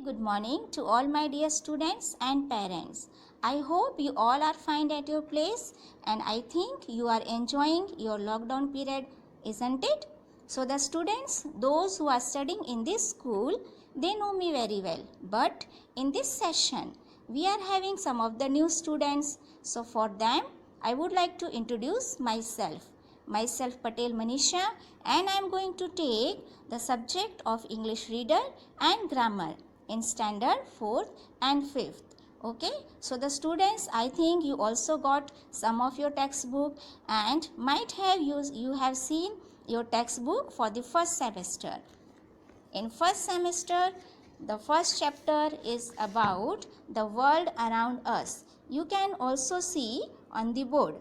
Good morning to all my dear students and parents. I hope you all are fine at your place and I think you are enjoying your lockdown period, isn't it? So the students, those who are studying in this school, they know me very well. But in this session, we are having some of the new students. So for them, I would like to introduce myself. Myself Patel Manisha, and I am going to take the subject of English reader and grammar in standard 4th and 5th. Okay, so the students, I think you also got some of your textbook and might have you have seen your textbook for the first semester. In first semester, the first chapter is about the world around us. You can also see on the board.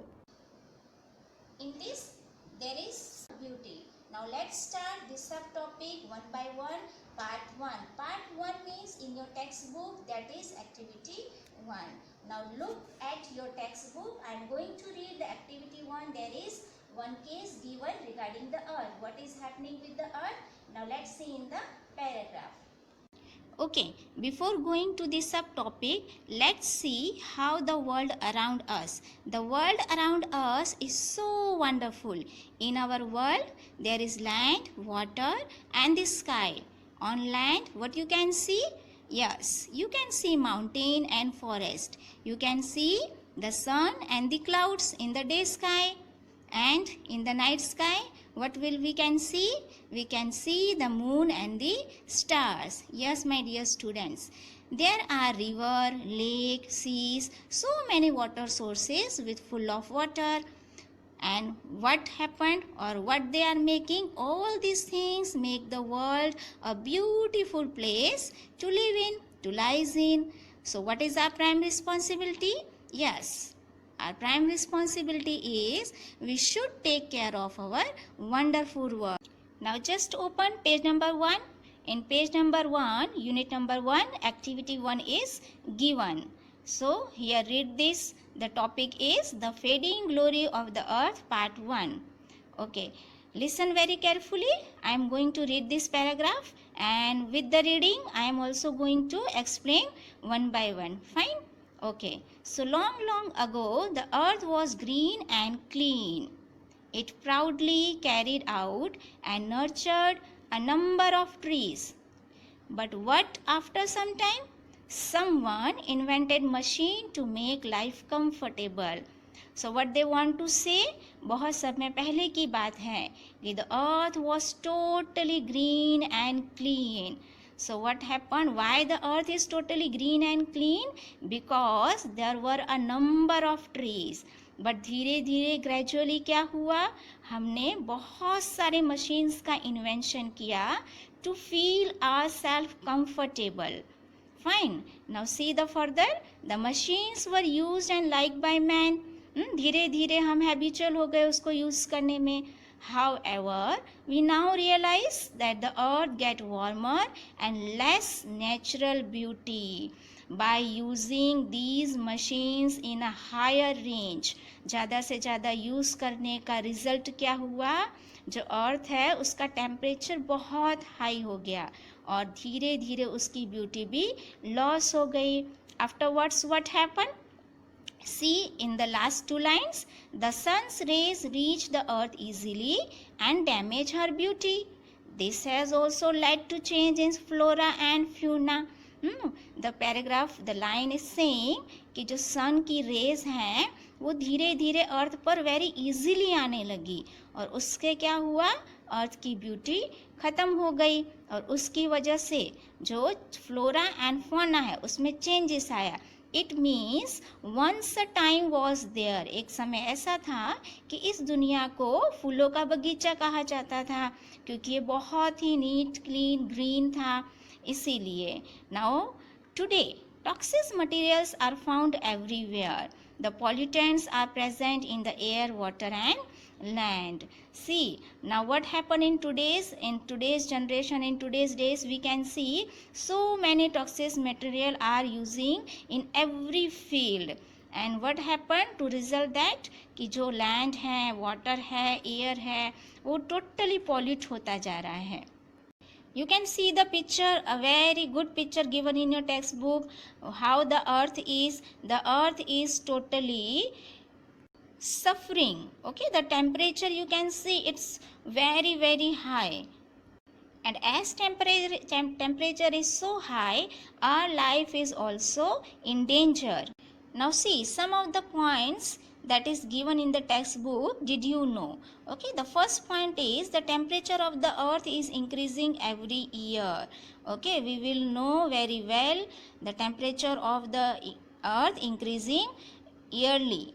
In this, there is beauty. Now let's start this subtopic one by one. Part 1. Part 1 means in your textbook, that is activity 1. Now look at your textbook. I am going to read the activity 1. There is one case given regarding the earth. What is happening with the earth? Now let's see in the paragraph. Okay, before going to the subtopic, let's see how the world around us. The world around us is so wonderful. In our world, there is land, water and the sky. On land, what you can see? Yes, you can see mountain and forest. You can see the sun and the clouds in the day sky. And in the night sky, what will we can see? We can see the moon and the stars. Yes, my dear students. There are river, lake, seas, so many water sources with full of water. And what happened or what they are making, all these things make the world a beautiful place to live in, to live in. So what is our prime responsibility? Yes, our prime responsibility is we should take care of our wonderful world. Now just open page number 1. In page number 1, unit number 1, activity 1 is given. So here read this. The topic is the fading glory of the earth, part 1. Okay, listen very carefully. I am going to read this paragraph and with the reading I am also going to explain one by one. Fine? Okay, so long ago the earth was green and clean. It proudly carried out and nurtured a number of trees. But what after some time? Someone invented machine to make life comfortable. So what they want to say? बहुत समय पहले की बात है कि the earth was totally green and clean. So what happened? Why the earth is totally green and clean? Because there were a number of trees. But धीरे धीरे gradually क्या हुआ? हमने बहुत सारे मशीन्स का इन्वेंशन किया to feel ourself comfortable. Fine. Now see the further. The machines were used and like by man. धीरे धीरे हम हैबिचुअल हो गए उसको यूज करने में. However, we now realize that the earth get warmer and less natural beauty by using these machines in a higher range. ज़्यादा से ज़्यादा यूज़ करने का रिज़ल्ट क्या हुआ? जो अर्थ है उसका टेम्परेचर बहुत हाई हो गया और धीरे धीरे उसकी ब्यूटी भी लॉस हो गई. Afterwards what happen? See in the last two lines, the sun's rays reach the earth easily and damage her beauty. This has also led to change in flora and fauna. The paragraph, the line is saying कि जो सन की raise हैं वो धीरे धीरे अर्थ पर very easily आने लगी और उसके क्या हुआ? अर्थ की ब्यूटी ख़त्म हो गई और उसकी वजह से जो फ्लोरा एंड फौना है उसमें चेंजेस आया. It means once a time was there. एक समय ऐसा था कि इस दुनिया को फूलों का बगीचा कहा जाता था क्योंकि ये बहुत ही नीट क्लीन ग्रीन था. इसीलिए now today toxic materials are found everywhere. The pollutants are present in the air, water and land. See, now what happened in today's generation, in today's days, we can see so many toxic material are using in every field. And what happened to result that कि जो land है, water है, air है, वो totally pollute होता जा रहा है. You can see the picture, a very good picture given in your textbook, how the earth is. The earth is totally suffering. Okay, the temperature you can see it's very high. And as temperature is so high, our life is also in danger. Now see some of the points that is given in the textbook. Did you know? Okay, the first point is the temperature of the earth is increasing every year. Okay, we will know very well the temperature of the earth increasing yearly,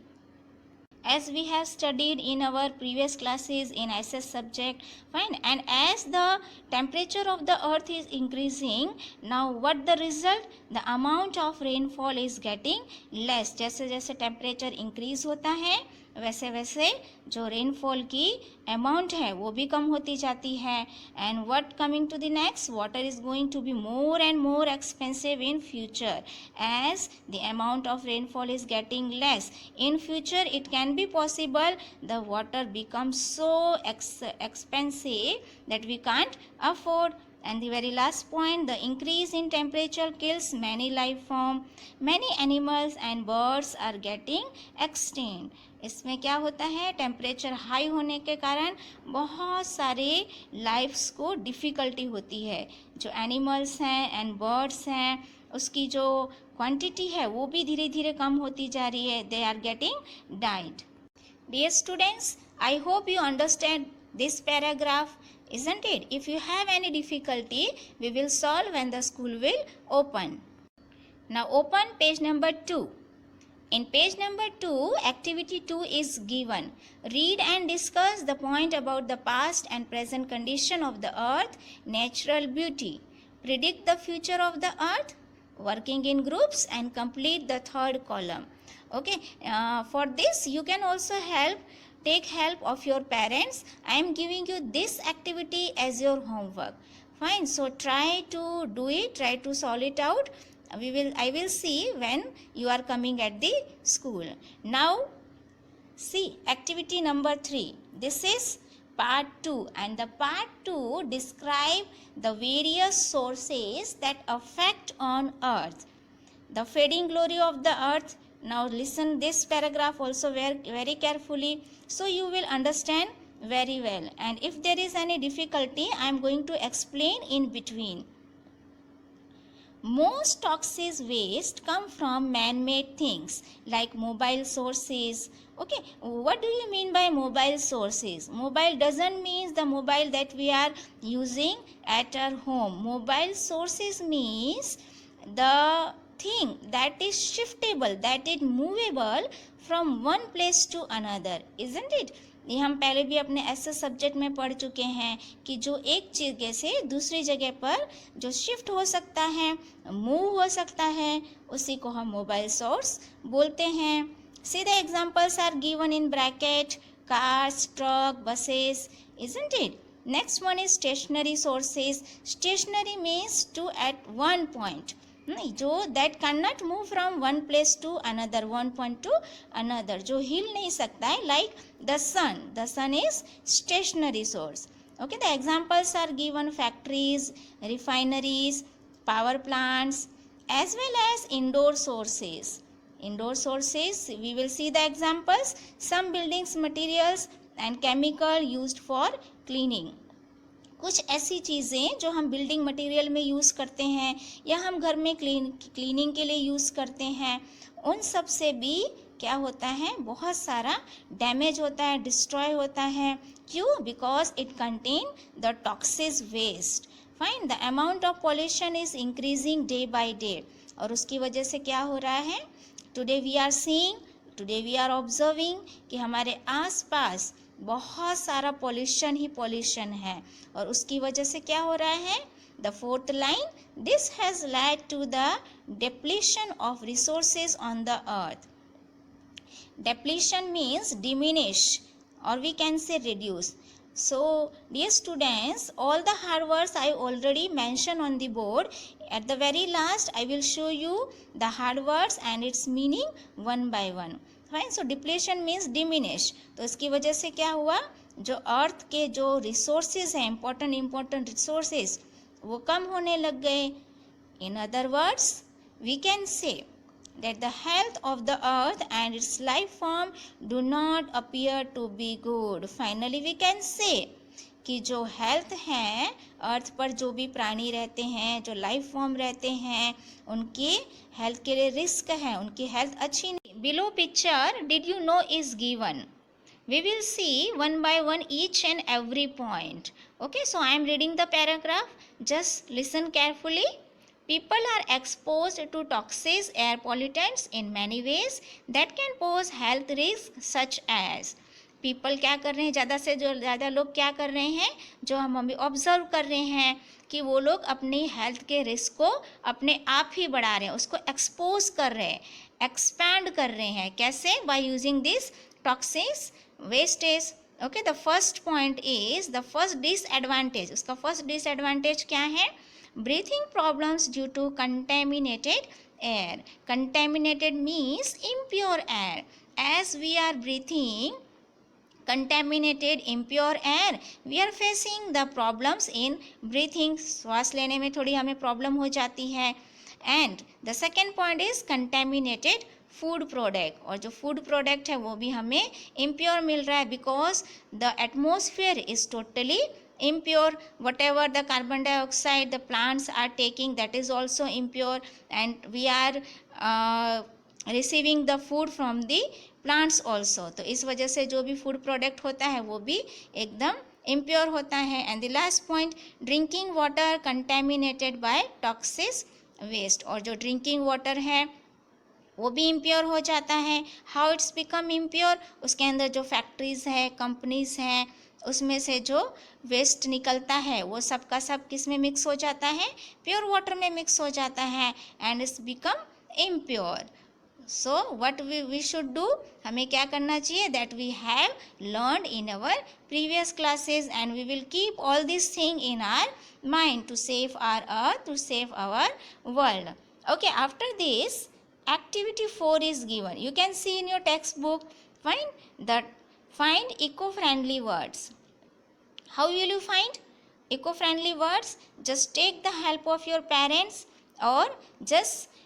as we have studied in our previous classes in SS subject. Fine. And as the temperature of the earth is increasing, now what the result? The amount of rainfall is getting less. जैसे जैसे temperature increase होता है वैसे वैसे जो rainfall की amount है वो भी कम होती जाती है. And what coming to the next, water is going to be more and more expensive in future as the amount of rainfall is getting less. In future it can be possible the water becomes so expensive that we can't afford. And the very last point, the increase in temperature kills many life form. Many animals and birds are getting extinct. इसमें क्या होता है, temperature high होने के कारण बहुत सारे lives को डिफ़िकल्टी होती है. जो एनिमल्स हैं एंड बर्ड्स हैं उसकी जो क्वांटिटी है वो भी धीरे धीरे कम होती जा रही है. They are getting died. Dear students, I hope you understand this paragraph, isn't it? If you have any difficulty, we will solve when the school will open. Now open page number 2. In page number 2, activity 2 is given. Read and discuss the point about the past and present condition of the earth, natural beauty. Predict the future of the earth, working in groups, and complete the third column. Okay, for this you can also take help of your parents. I am giving you this activity as your homework. Fine, so try to do it, try to solve it out. I will see when you are coming at the school. Now see activity number 3. This is part 2, and the part 2 describe the various sources that affect on earth. The fading glory of the earth. Now listen this paragraph also very carefully, so you will understand very well. And if there is any difficulty, I am going to explain in between. Most toxic waste come from man-made things like mobile sources. Okay, what do you mean by mobile sources? Mobile doesn't mean the mobile that we are using at our home. Mobile sources means the thing that is shiftable, that is movable from one place to another, isn't it? ये हम पहले भी अपने ऐसे subject में पढ़ चुके हैं कि जो एक जगह से दूसरी जगह पर जो शिफ्ट हो सकता है, मूव हो सकता है, उसी को हम मोबाइल सोर्स बोलते हैं. See the examples are given in bracket: cars, truck, buses, isn't it? Next one is stationary sources. Stationary means to at one point. जो that can not move from one place to another, one point to another, जो हिल नहीं सकता है, like the sun is stationary source. Okay, the examples are given: factories, refineries, power plants, as well as indoor sources. Indoor sources we will see the examples: some buildings materials and chemical used for cleaning. कुछ ऐसी चीज़ें जो हम building material में use करते हैं या हम घर में क्लीनिंग के लिए यूज़ करते हैं, उन सब से भी क्या होता है, बहुत सारा डैमेज होता है, डिस्ट्रॉय होता है. क्यों? Because it contain the toxic waste. Fine, the amount of pollution is increasing day by day. और उसकी वजह से क्या हो रहा है, टुडे वी आर ऑब्जर्विंग कि हमारे आसपास बहुत सारा पॉल्यूशन ही पॉल्यूशन है. और उसकी वजह से क्या हो रहा है, the fourth line, this has led to the depletion of resources on the earth. Depletion means diminish or we can say reduce. So dear students, all the hard words I already mentioned on the board. At the very last I will show you the hard words and its meaning one by one. Fine. So depletion means diminish. तो इसकी वजह से क्या हुआ, जो अर्थ के जो resources हैं, इम्पोर्टेंट रिसोर्सेज, वो कम होने लग गए. In other words, we can say that the health of the earth and its life form do not appear to be good. Finally, we can say कि जो हेल्थ है अर्थ पर, जो भी प्राणी रहते हैं, जो लाइफ फॉर्म रहते हैं, उनकी हेल्थ के लिए रिस्क है, उनकी हेल्थ अच्छी नहीं. Below picture did you know is given. We will see one by one each and every point. Okay, so I am reading the paragraph. Just listen carefully. People are exposed to toxic air pollutants in many ways that can pose health risks such as. People क्या कर रहे हैं, ज़्यादा से जो ज़्यादा लोग क्या कर रहे हैं, जो हम अभी ऑब्जर्व कर रहे हैं कि वो लोग अपनी हेल्थ के रिस्क को अपने आप ही बढ़ा रहे हैं, उसको एक्सपोज कर रहे हैं, एक्सपैंड कर रहे हैं. कैसे? By using this toxics wastage. Okay, the first point is the first disadvantage. उसका फर्स्ट डिसएडवांटेज क्या है? Breathing problems due to contaminated air. Contaminated means impure air. As we are breathing contaminated impure air, we are facing the problems in breathing. श्वास लेने में थोड़ी हमें problem हो जाती है. And the second point is contaminated food product. और जो फूड प्रोडक्ट है वो भी हमें इम्प्योर मिल रहा है, because the atmosphere is totally impure. Whatever the carbon dioxide the plants are taking, that is also impure, and we are receiving the food from the plants also. तो इस वजह से जो भी फूड प्रोडक्ट होता है वो भी एकदम इम्प्योर होता है. And the last point, drinking water contaminated by toxic waste. और जो ड्रिंकिंग वाटर है वो भी इम्प्योर हो जाता है. How it's become impure? उसके अंदर जो फैक्ट्रीज है, कंपनीज हैं, उसमें से जो वेस्ट निकलता है वो सब का सब किस में मिक्स हो जाता है? प्योर वाटर में मिक्स हो जाता है, and it's become impure. So what we should do? हमें क्या करना चाहिए? That we have learned in our previous classes, and we will keep all this thing in our mind to save our earth, to save our world. Okay, after this activity 4 is given. You can see in your textbook. Find eco-friendly words. How will you find eco-friendly words? Just take the help of your parents, or just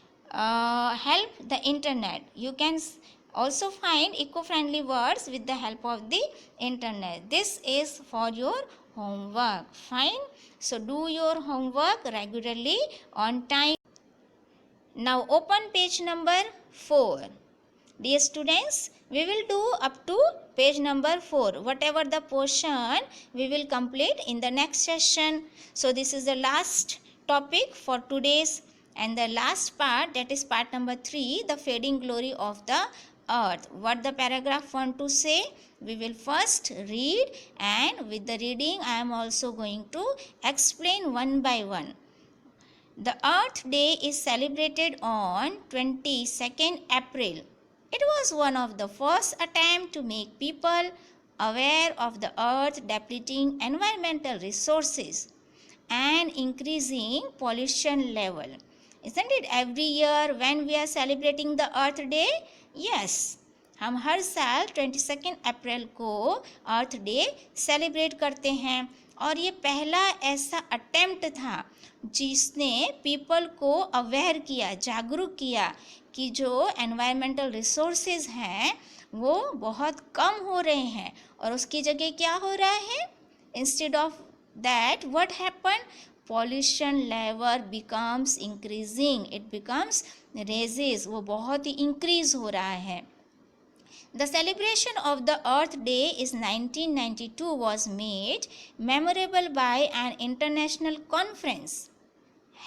help the internet. You can also find eco-friendly words with the help of the internet. This is for your homework. Fine. So do your homework regularly on time. Now open page number 4. Dear students, we will do up to page number 4. Whatever the portion we will complete in the next session. So this is the last topic for today's, and the last part, that is part number 3, the fading glory of the earth. What the paragraph want to say? We will first read, and with the reading I am also going to explain one by one. The Earth Day is celebrated on 22nd April. It was one of the first attempts to make people aware of the Earth depleting environmental resources and increasing pollution level. Isn't it every year when we are celebrating the Earth Day? Yes. हम हर साल 22 अप्रैल को अर्थ day celebrate करते हैं, और ये पहला ऐसा attempt था जिसने पीपल को अवेयर किया, जागरूक किया कि जो एनवायरमेंटल रिसोर्सेज हैं वो बहुत कम हो रहे हैं, और उसकी जगह क्या हो रहा है? Instead of that what happen? Pollution level becomes increasing, it becomes raises, वो बहुत ही इंक्रीज हो रहा है. The celebration of the Earth Day is 1992 was made memorable by an international conference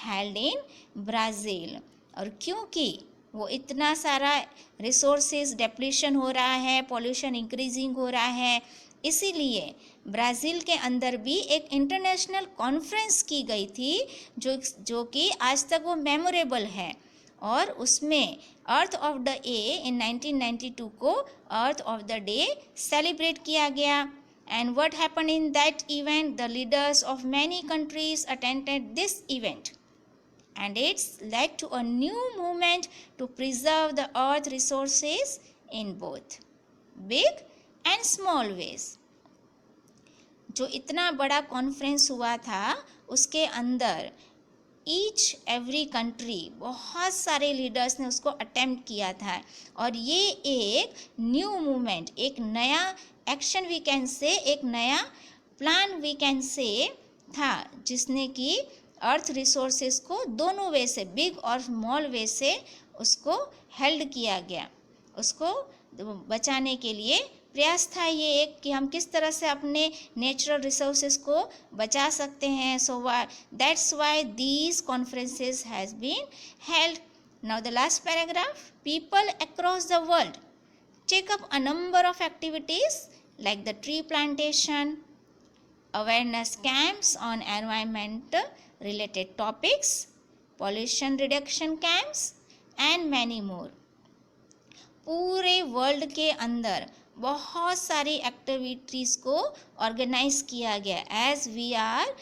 held in Brazil. और क्योंकि वो इतना सारा रिसोर्सेज डेप्लीशन हो रहा है, पॉल्यूशन इंक्रीजिंग हो रहा है, इसीलिए ब्राज़ील के अंदर भी एक इंटरनेशनल कॉन्फ्रेंस की गई थी जो कि आज तक वो मेमोरेबल है, और उसमें earth of the day in 1992 को earth of the day celebrate किया गया. And what happen in that event? The leaders of many countries attended this event, and it's led to a new movement to preserve the earth resources in both big and small ways. जो इतना बड़ा conference हुआ था उसके अंदर each every country, बहुत सारे leaders ने उसको अटेम्प्ट किया था, और ये एक न्यू मूवमेंट, एक नया एक्शन वी कैन से, एक नया प्लान वी कैन से था, जिसने कि अर्थ रिसोर्सेज को दोनों वे से, बिग और स्मॉल वे से उसको हेल्ड किया गया, उसको बचाने के लिए प्रयास था ये एक, कि हम किस तरह से अपने नेचुरल रिसोर्सेज को बचा सकते हैं. So that's why these conferences has been held. Now the last paragraph. People across the world take up a number of activities like the tree plantation, awareness camps on environment related topics, pollution reduction camps and many more. पूरे world के अंदर बहुत सारी activities को organise किया गया, as we are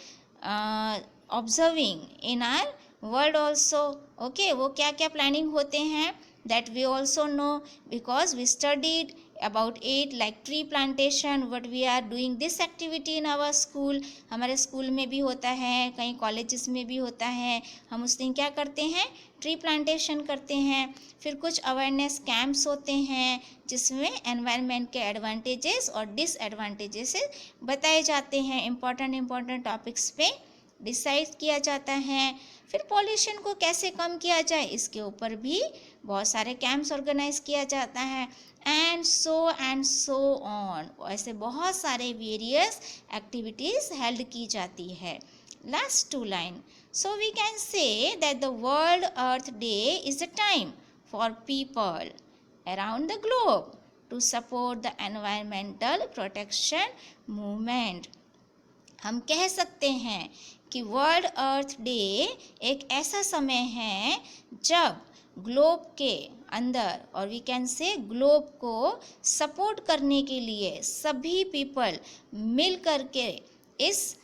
observing in our world also. Okay, वो क्या क्या प्लानिंग होते हैं that we also know because we studied about it, like tree plantation, what we are doing this activity in our school. हमारे school में भी होता है, कहीं कॉलेजेस में भी होता है. हम उस दिन क्या करते हैं, ट्री प्लांटेशन करते हैं. फिर कुछ अवेयरनेस कैंप्स होते हैं जिसमें एनवायरनमेंट के एडवांटेजेस और डिसएडवांटेजेस बताए जाते हैं, इम्पॉर्टेंट टॉपिक्स पे डिसाइड किया जाता है. फिर पॉल्यूशन को कैसे कम किया जाए, इसके ऊपर भी बहुत सारे कैंप्स ऑर्गेनाइज किया जाता है, एंड सो ऑन. ऐसे बहुत सारे वेरियस एक्टिविटीज़ हेल्ड की जाती है. Last two line. So we can say that the world earth day is the time for people around the globe to support the environmental protection movement. हम कह सकते हैं कि वर्ल्ड अर्थ डे एक ऐसा समय है जब ग्लोब के अंदर, और वी कैन से ग्लोब को सपोर्ट करने के लिए सभी पीपल मिल करके इस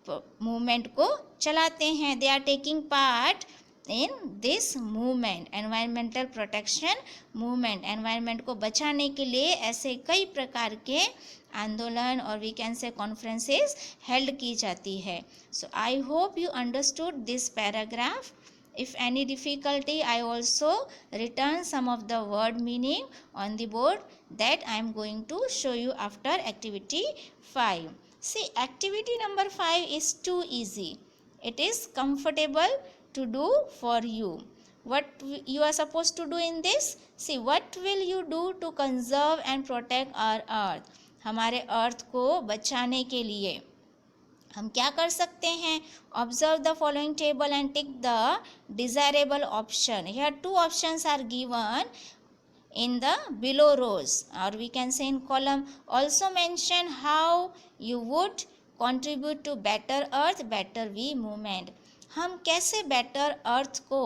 मूवमेंट को चलाते हैं. They are taking part in this movement, environmental protection movement. Environment को बचाने के लिए ऐसे कई प्रकार के आंदोलन और we can say conferences held की जाती है. So I hope you understood this paragraph. If any difficulty, I also return some of the word meaning on the board that I am going to show you after activity 5. See, activity number 5 is too easy. It is comfortable to do for you. What you are supposed to do in this? See, what will you do to conserve and protect our earth? हमारे अर्थ को बचाने के लिए हम क्या कर सकते हैं? Observe the following table and tick the desirable option. Here two options are given in the below rows, or we can say in column. Also mention how you would contribute to better earth better we movement. हम कैसे better अर्थ को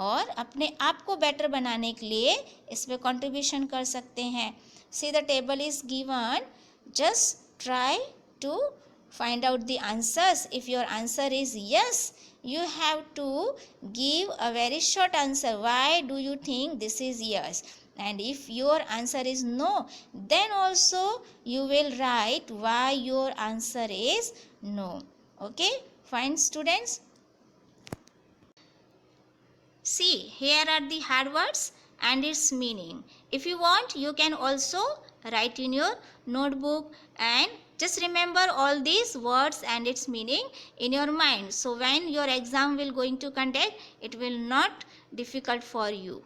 और अपने आप को better बनाने के लिए इस पे कंट्रीब्यूशन कर सकते हैं. See the table is given. Just try to find out the answers. If your answer is yes, you have to give a very short answer. Why do you think this is yes? And if your answer is no, then also you will write why your answer is no. Okay, fine students. See, here are the hard words and its meaning. If you want, you can also write in your notebook and just remember all these words and its meaning in your mind. So when your exam will going to conduct, it will not difficult for you.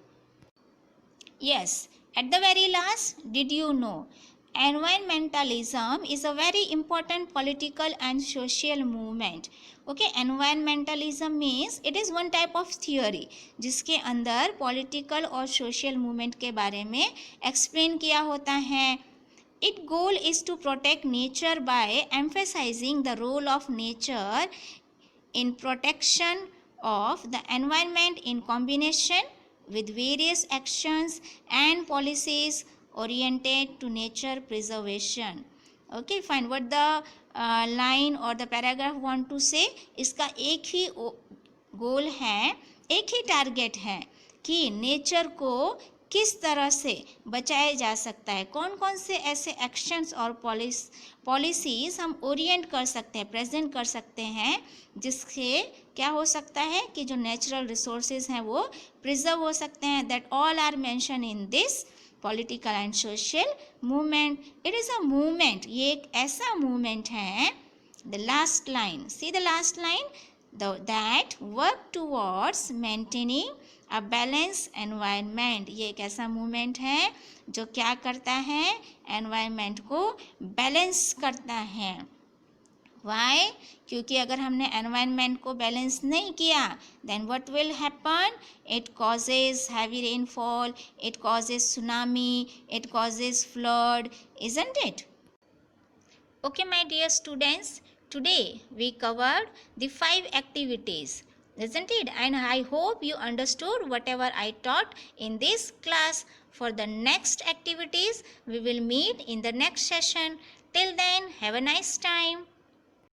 Yes, at the very last, did you know environmentalism is a very important political and social movement. Okay, environmentalism means it is one type of theory जिसके अंदर political और social movement के बारे में explain किया होता है. Its goal is to protect nature by emphasizing the role of nature in protection of the environment in combination with various actions and policies oriented to nature preservation. Okay, fine. What the line or the paragraph want to say? इसका एक ही गोल है, एक ही target है कि nature को किस तरह से बचाया जा सकता है, कौन कौन से ऐसे एक्शंस और पॉलिसीज़ हम ओरिएंट कर सकते हैं, प्रेजेंट कर सकते हैं, जिससे क्या हो सकता है कि जो नेचुरल रिसोर्सेज हैं वो प्रिजर्व हो सकते हैं. That all are mention in this political and social movement. It is a movement, ये एक ऐसा मूवमेंट है. The last line, see the last line, that work towards maintaining a balanced environment. ये एक ऐसा मूवमेंट है जो क्या करता है, एनवायरनमेंट को बैलेंस करता है. वाई? क्योंकि अगर हमने एनवायरनमेंट को बैलेंस नहीं किया, then what will happen, it causes heavy rainfall, it causes tsunami, it causes flood, isn't it? Okay, my dear students, today we covered the 5 activities, isn't it? And I hope you understood whatever I taught in this class. For the next activities, we will meet in the next session. Till then, have a nice time.